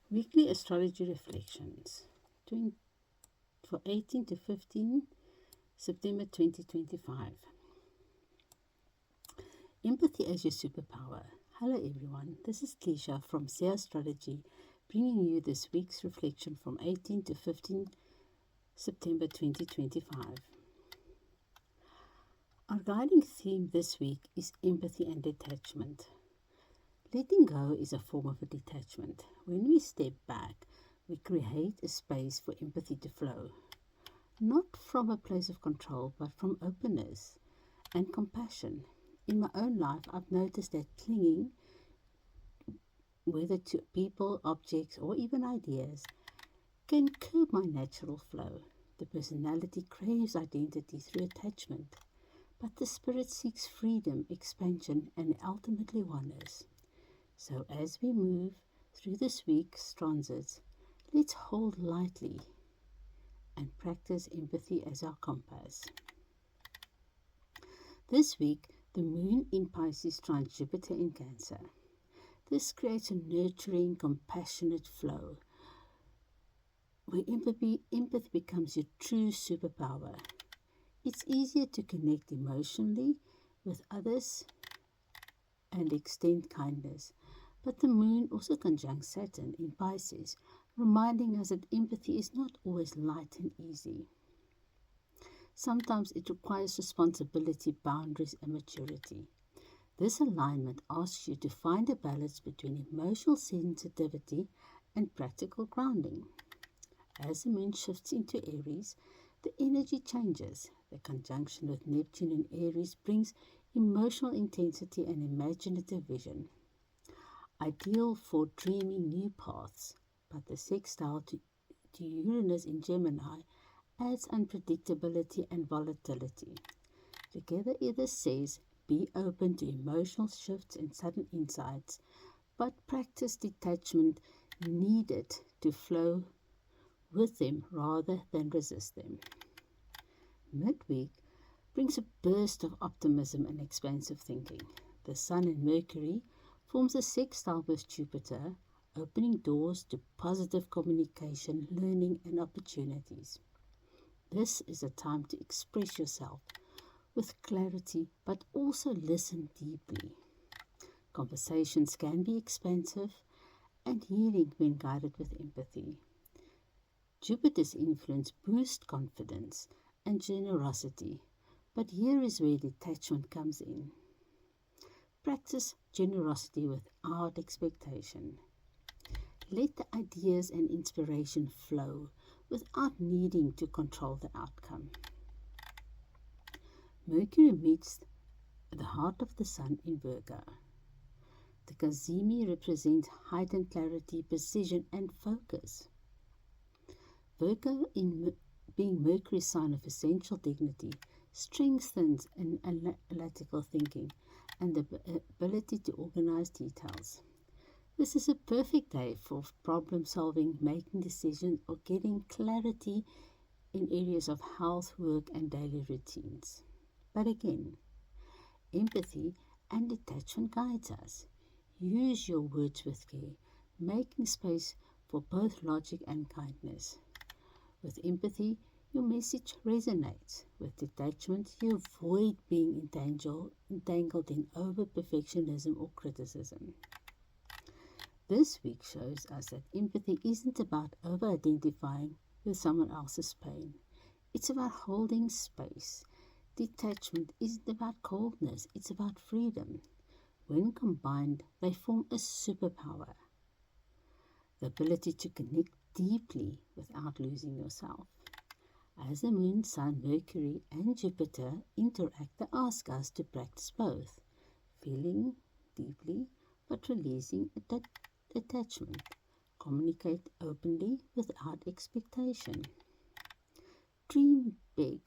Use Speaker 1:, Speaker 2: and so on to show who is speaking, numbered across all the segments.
Speaker 1: Weekly Astrology Reflections 20, for 18 to 15 September 2025. Empathy as your superpower. Hello everyone, this is Keisha from Astrology, bringing you this week's reflection from 18 to 15 September 2025. Our guiding theme this week is empathy and detachment. Letting go is a form of a detachment. When we step back, we create a space for empathy to flow, not from a place of control, but from openness and compassion. In my own life, I've noticed that clinging, whether to people, objects, or even ideas, can curb my natural flow. The personality craves identity through attachment, but the spirit seeks freedom, expansion, and ultimately oneness. So, as we move through this week's transits, let's hold lightly and practice empathy as our compass. This week, the moon in Pisces trines Jupiter in Cancer. This creates a nurturing, compassionate flow where empathy becomes your true superpower. It's easier to connect emotionally with others and extend kindness. But the moon also conjuncts Saturn in Pisces, reminding us that empathy is not always light and easy. Sometimes it requires responsibility, boundaries, and maturity. This alignment asks you to find a balance between emotional sensitivity and practical grounding. As the moon shifts into Aries, the energy changes. The conjunction with Neptune in Aries brings emotional intensity and imaginative vision, ideal for dreaming new paths, but the sextile to Uranus in Gemini adds unpredictability and volatility. Together, it says be open to emotional shifts and sudden insights, but practice detachment needed to flow with them rather than resist them. Midweek brings a burst of optimism and expansive thinking. The Sun and Mercury forms a sextile with Jupiter, opening doors to positive communication, learning, and opportunities. This is a time to express yourself with clarity, but also listen deeply. Conversations can be expansive and healing when guided with empathy. Jupiter's influence boosts confidence and generosity, but here is where detachment comes in. Practice generosity without expectation. Let the ideas and inspiration flow without needing to control the outcome. Mercury meets the heart of the Sun in Virgo. The Kazimi represents heightened clarity, precision, and focus. Virgo, being Mercury's sign of essential dignity, strengthens an analytical thinking and the ability to organize details. This is a perfect day for problem solving, making decisions, or getting clarity in areas of health, work, and daily routines. But again, empathy and detachment guides us. Use your words with care, making space for both logic and kindness. With empathy, your message resonates. With detachment, you avoid being entangled in over-perfectionism or criticism. This week shows us that empathy isn't about over-identifying with someone else's pain. It's about holding space. Detachment isn't about coldness, it's about freedom. When combined, they form a superpower. The ability to connect deeply without losing yourself. As the Moon, Sun, Mercury, and Jupiter interact, they ask us to practice both, feeling deeply but releasing attachment. Communicate openly without expectation. Dream big,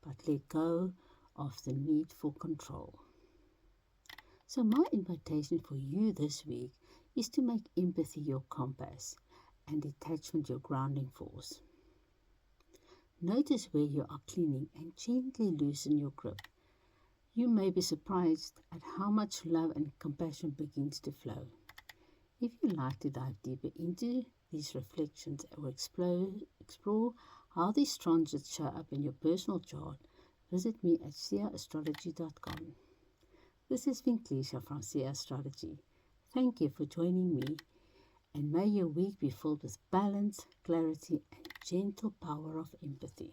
Speaker 1: but let go of the need for control. So, my invitation for you this week is to make empathy your compass and detachment your grounding force. Notice where you are cleaning and gently loosen your grip. You may be surprised at how much love and compassion begins to flow. If you'd like to dive deeper into these reflections or explore how these transits show up in your personal chart, visit me at siaastrology.com. This has been Cleisha from Sia Astrology. Thank you for joining me, and may your week be filled with balance, clarity, and gentle power of empathy.